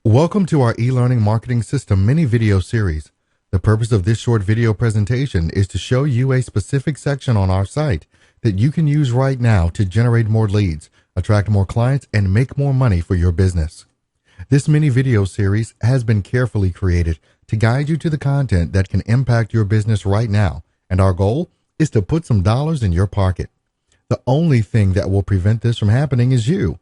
Welcome to our e-learning marketing system mini video series. The purpose of this short video presentation is to show you a specific section on our site that you can use right now to generate more leads, attract more clients, and make more money for your business. This mini video series has been carefully created to guide you to the content that can impact your business right now, and our goal is to put some dollars in your pocket. The only thing that will prevent this from happening is you.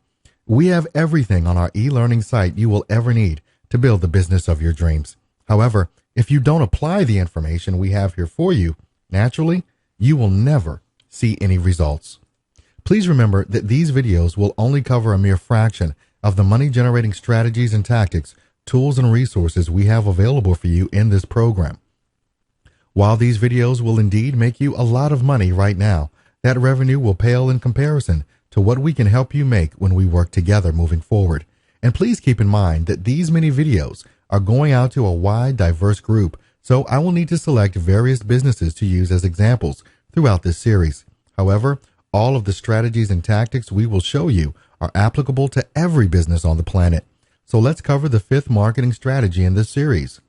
We have everything on our e-learning site you will ever need to build the business of your dreams. However, if you don't apply the information we have here for you, naturally, you will never see any results. Please remember that these videos will only cover a mere fraction of the money-generating strategies and tactics, tools, and resources we have available for you in this program. While these videos will indeed make you a lot of money right now, that revenue will pale in comparison to what we can help you make when we work together moving forward. And please keep in mind that these mini videos are going out to a wide, diverse group, so I will need to select various businesses to use as examples throughout this series. However, all of the strategies and tactics we will show you are applicable to every business on the planet. So let's cover the fifth marketing strategy in this series.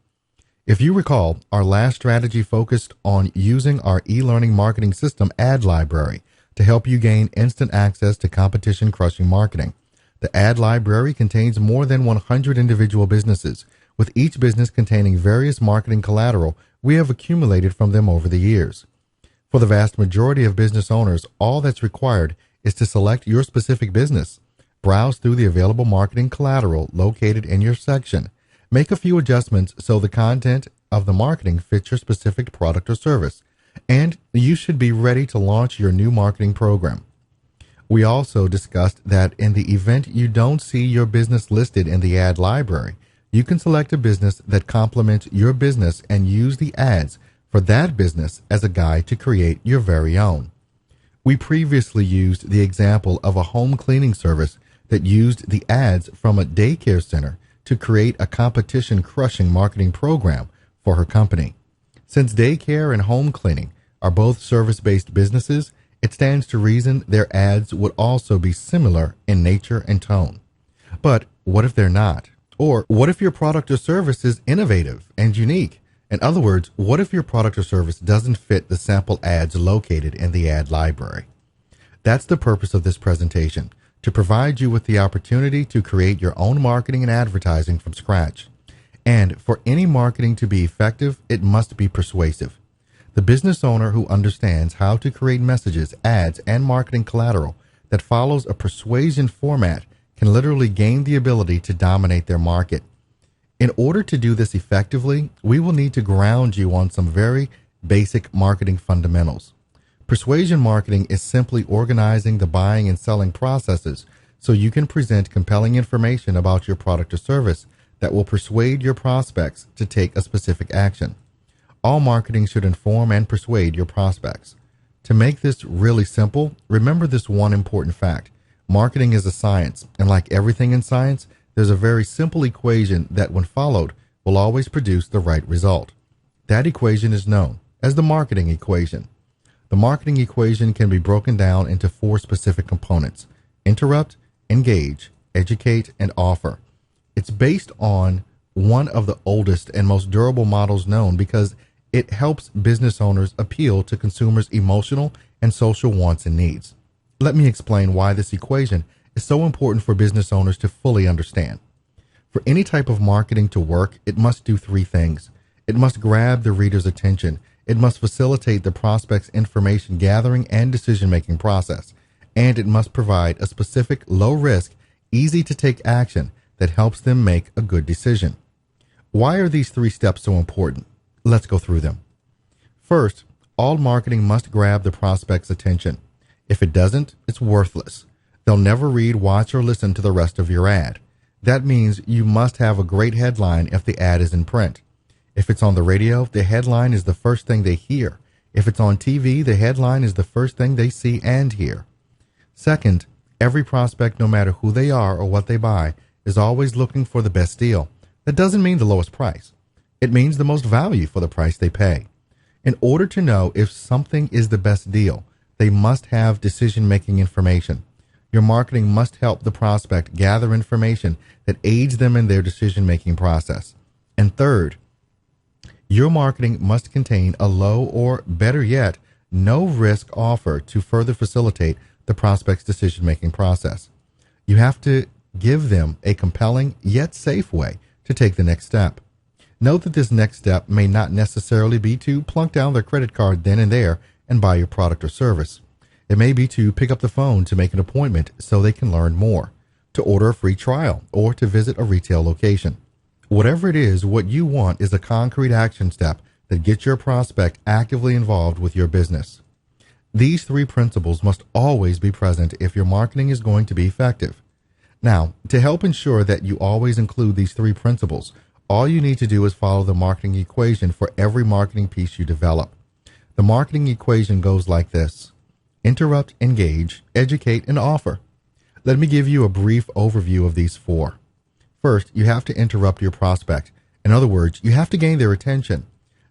If you recall, our last strategy focused on using our e-learning marketing system ad library to help you gain instant access to competition-crushing marketing. The ad library contains more than 100 individual businesses, with each business containing various marketing collateral we have accumulated from them over the years. For the vast majority of business owners, all that's required is to select your specific business, browse through the available marketing collateral located in your section, make a few adjustments so the content of the marketing fits your specific product or service, and you should be ready to launch your new marketing program. We also discussed that in the event you don't see your business listed in the ad library, you can select a business that complements your business and use the ads for that business as a guide to create your very own. We previously used the example of a home cleaning service that used the ads from a daycare center to create a competition-crushing marketing program for her company. Since daycare and home cleaning are both service-based businesses, it stands to reason their ads would also be similar in nature and tone. But what if they're not? Or what if your product or service is innovative and unique? In other words, what if your product or service doesn't fit the sample ads located in the ad library? That's the purpose of this presentation, to provide you with the opportunity to create your own marketing and advertising from scratch. And for any marketing to be effective, it must be persuasive. The business owner who understands how to create messages, ads, and marketing collateral that follows a persuasion format can literally gain the ability to dominate their market. In order to do this effectively, we will need to ground you on some very basic marketing fundamentals. Persuasion marketing is simply organizing the buying and selling processes so you can present compelling information about your product or service that will persuade your prospects to take a specific action. All marketing should inform and persuade your prospects. To make this really simple, remember this one important fact. Marketing is a science, and like everything in science, there's a very simple equation that, when followed, will always produce the right result. That equation is known as the marketing equation. The marketing equation can be broken down into four specific components: interrupt, engage, educate, and offer. It's based on one of the oldest and most durable models known because it helps business owners appeal to consumers' emotional and social wants and needs. Let me explain why this equation is so important for business owners to fully understand. For any type of marketing to work, it must do three things. It must grab the reader's attention. It must facilitate the prospect's information gathering and decision-making process. And it must provide a specific, low-risk, easy-to-take action that helps them make a good decision. Why are these three steps so important? Let's go through them. First, all marketing must grab the prospect's attention. If it doesn't, it's worthless. They'll never read, watch, or listen to the rest of your ad. That means you must have a great headline if the ad is in print. If it's on the radio, the headline is the first thing they hear. If it's on TV, the headline is the first thing they see and hear. Second, every prospect, no matter who they are or what they buy, is always looking for the best deal. That doesn't mean the lowest price. It means the most value for the price they pay. In order to know if something is the best deal, they must have decision-making information. Your marketing must help the prospect gather information that aids them in their decision-making process. And third, your marketing must contain a low or, better yet, no-risk offer to further facilitate the prospect's decision-making process. You have to give them a compelling yet safe way to take the next step. Note that this next step may not necessarily be to plunk down their credit card then and there and buy your product or service. It may be to pick up the phone to make an appointment so they can learn more, to order a free trial, or to visit a retail location. Whatever it is, what you want is a concrete action step that gets your prospect actively involved with your business. These three principles must always be present if your marketing is going to be effective. Now, to help ensure that you always include these three principles, all you need to do is follow the marketing equation for every marketing piece you develop. The marketing equation goes like this: interrupt, engage, educate, and offer. Let me give you a brief overview of these four. First, you have to interrupt your prospect. In other words, you have to gain their attention.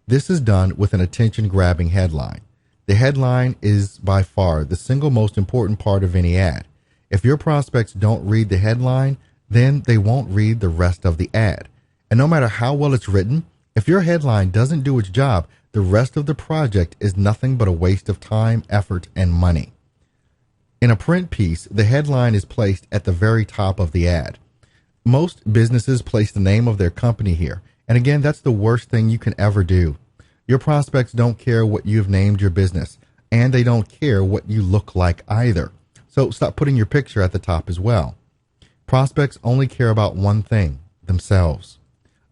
This is done with an attention-grabbing headline. The headline is by far the single most important part of any ad. If your prospects don't read the headline, then they won't read the rest of the ad. And no matter how well it's written, if your headline doesn't do its job, the rest of the project is nothing but a waste of time, effort, and money. In a print piece, the headline is placed at the very top of the ad. Most businesses place the name of their company here, and again, that's the worst thing you can ever do. Your prospects don't care what you've named your business, and they don't care what you look like either. So stop putting your picture at the top as well. Prospects only care about one thing: themselves.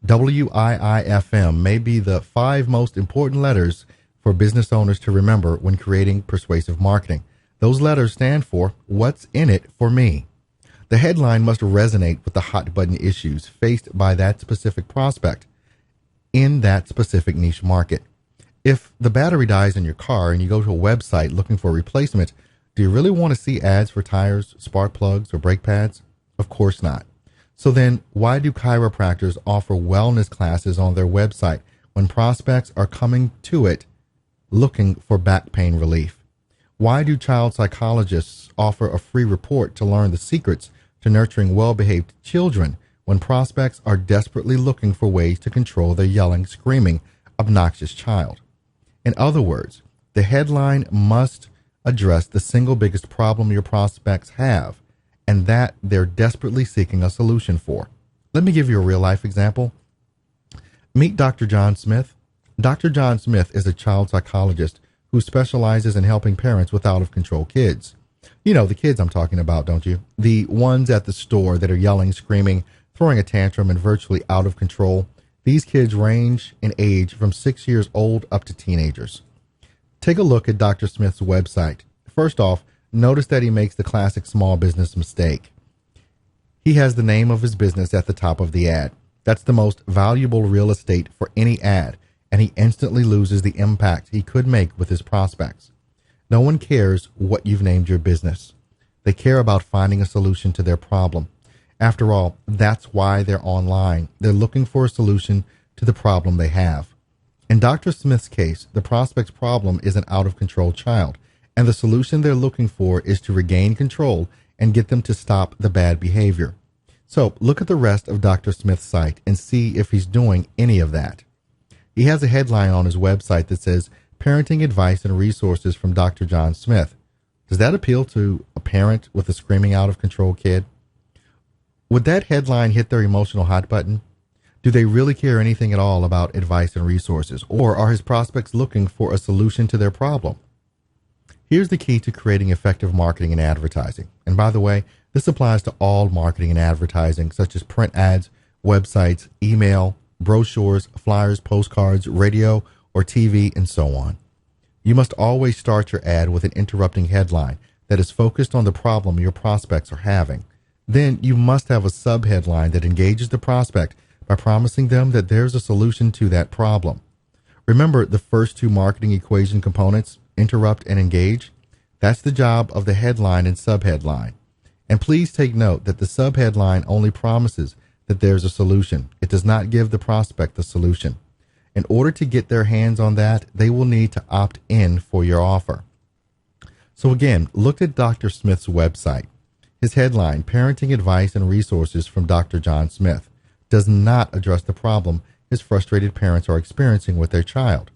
WIIFM may be the 5 most important letters for business owners to remember when creating persuasive marketing. Those letters stand for what's in it for me. The headline must resonate with the hot button issues faced by that specific prospect in that specific niche market. If the battery dies in your car and you go to a website looking for a replacement, do you really want to see ads for tires, spark plugs, or brake pads? Of course not. So then, why do chiropractors offer wellness classes on their website when prospects are coming to it looking for back pain relief? Why do child psychologists offer a free report to learn the secrets to nurturing well-behaved children when prospects are desperately looking for ways to control their yelling, screaming, obnoxious child? In other words, the headline must address the single biggest problem your prospects have, and that they're desperately seeking a solution for. Let me give you a real-life example. Meet Dr. John Smith. Dr. John Smith is a child psychologist who specializes in helping parents with out-of-control kids. You know the kids I'm talking about, don't you? The ones at the store that are yelling, screaming, throwing a tantrum, and virtually out of control. These kids range in age from 6 years old up to teenagers. Take a look at Dr. Smith's website. First off, notice that he makes the classic small business mistake. He has the name of his business at the top of the ad. That's the most valuable real estate for any ad, and he instantly loses the impact he could make with his prospects. No one cares what you've named your business. They care about finding a solution to their problem. After all, that's why they're online. They're looking for a solution to the problem they have. In Dr. Smith's case, the prospect's problem is an out-of-control child, and the solution they're looking for is to regain control and get them to stop the bad behavior. So look at the rest of Dr. Smith's site and see if he's doing any of that. He has a headline on his website that says, "Parenting Advice and Resources from Dr. John Smith." Does that appeal to a parent with a screaming out-of-control kid? Would that headline hit their emotional hot button? Do they really care anything at all about advice and resources? Or are his prospects looking for a solution to their problem? Here's the key to creating effective marketing and advertising. And by the way, this applies to all marketing and advertising, such as print ads, websites, email, brochures, flyers, postcards, radio, or TV, and so on. You must always start your ad with an interrupting headline that is focused on the problem your prospects are having. Then you must have a subheadline that engages the prospect by promising them that there's a solution to that problem. Remember the first two marketing equation components, interrupt and engage? That's the job of the headline and subheadline. And please take note that the subheadline only promises that there's a solution. It does not give the prospect the solution. In order to get their hands on that, they will need to opt in for your offer. So again, look at Dr. Smith's website. His headline, Parenting Advice and Resources from Dr. John Smith, does not address the problem his frustrated parents are experiencing with their child.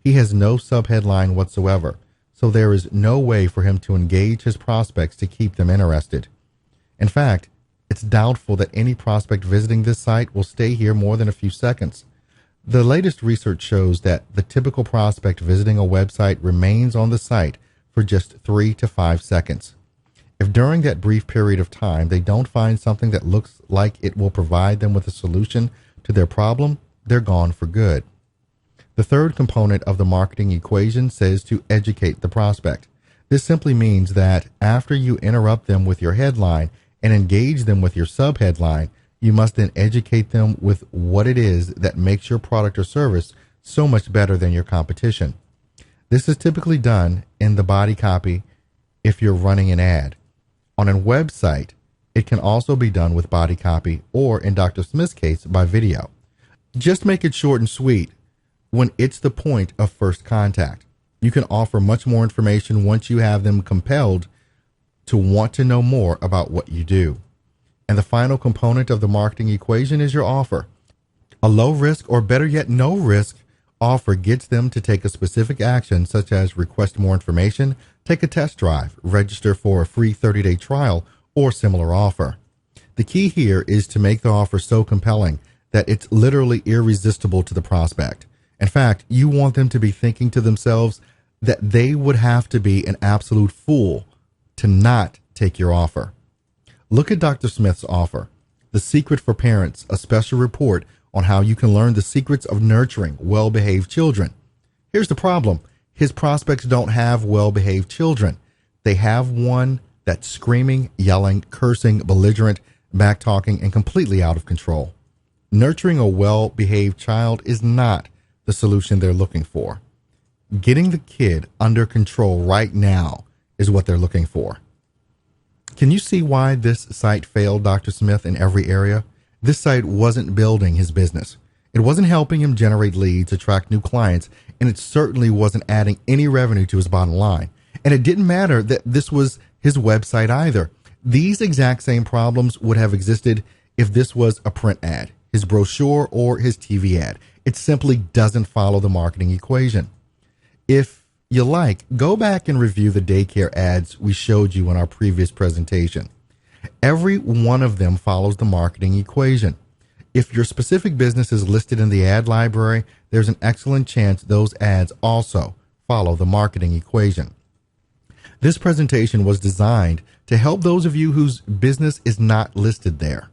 He has no subheadline whatsoever, so there is no way for him to engage his prospects to keep them interested. In fact, it's doubtful that any prospect visiting this site will stay here more than a few seconds. The latest research shows that the typical prospect visiting a website remains on the site for just 3 to 5 seconds. If during that brief period of time they don't find something that looks like it will provide them with a solution to their problem, they're gone for good. The third component of the marketing equation says to educate the prospect. This simply means that after you interrupt them with your headline and engage them with your subheadline, you must then educate them with what it is that makes your product or service so much better than your competition. This is typically done in the body copy if you're running an ad. On a website, it can also be done with body copy or, in Dr. Smith's case, by video. Just make it short and sweet when it's the point of first contact. You can offer much more information once you have them compelled to want to know more about what you do. And the final component of the marketing equation is your offer. A low risk, or better yet, no risk offer gets them to take a specific action, such as request more information, take a test drive, register for a free 30-day trial, or similar offer. The key here is to make the offer so compelling that it's literally irresistible to the prospect. In fact, you want them to be thinking to themselves that they would have to be an absolute fool to not take your offer. Look at Dr. Smith's offer, The Secret for Parents, a special report on how you can learn the secrets of nurturing well-behaved children. Here's the problem. His prospects don't have well-behaved children. They have one that's screaming, yelling, cursing, belligerent, back-talking, and completely out of control. Nurturing a well-behaved child is not the solution they're looking for. Getting the kid under control right now is what they're looking for. Can you see why this site failed Dr. Smith in every area? This site wasn't building his business. It wasn't helping him generate leads, attract new clients, and it certainly wasn't adding any revenue to his bottom line. And it didn't matter that this was his website either. These exact same problems would have existed if this was a print ad, his brochure, or his TV ad. It simply doesn't follow the marketing equation. If you like, go back and review the daycare ads we showed you in our previous presentation. Every one of them follows the marketing equation. If your specific business is listed in the ad library, there's an excellent chance those ads also follow the marketing equation. This presentation was designed to help those of you whose business is not listed there.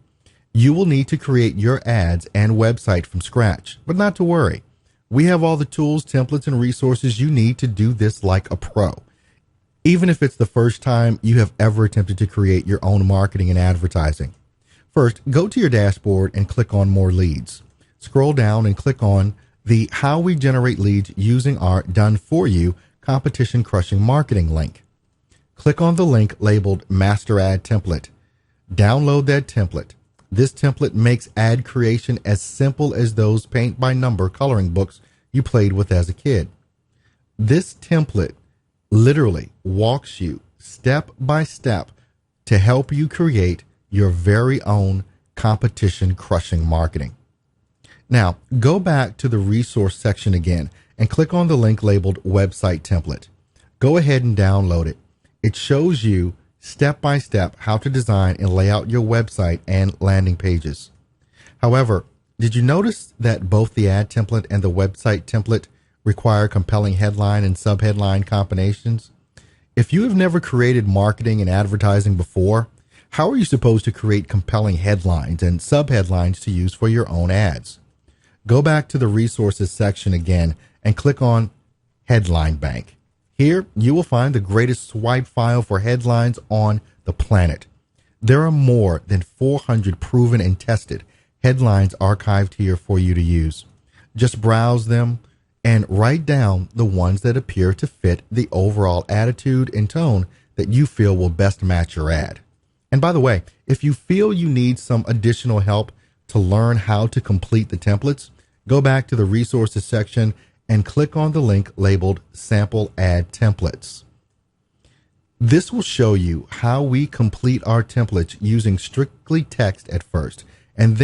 You will need to create your ads and website from scratch, but not to worry. We have all the tools, templates, and resources you need to do this like a pro. Even if it's the first time you have ever attempted to create your own marketing and advertising. First, go to your dashboard and click on More Leads. Scroll down and click on the How We Generate Leads Using Our Done For You Competition Crushing Marketing link. Click on the link labeled Master Ad Template. Download that template. This template makes ad creation as simple as those paint-by-number coloring books you played with as a kid. This template literally walks you step by step to help you create your very own competition-crushing marketing. Now, go back to the resource section again and click on the link labeled Website Template. Go ahead and download it. It shows you step by step how to design and lay out your website and landing pages. However, did you notice that both the ad template and the website template require compelling headline and subheadline combinations? If you have never created marketing and advertising before, how are you supposed to create compelling headlines and subheadlines to use for your own ads? Go back to the resources section again and click on Headline Bank. Here, you will find the greatest swipe file for headlines on the planet. There are more than 400 proven and tested headlines archived here for you to use. Just browse them and write down the ones that appear to fit the overall attitude and tone that you feel will best match your ad. And by the way, if you feel you need some additional help to learn how to complete the templates, go back to the resources section and click on the link labeled Sample Ad Templates. This will show you how we complete our templates using strictly text at first, and then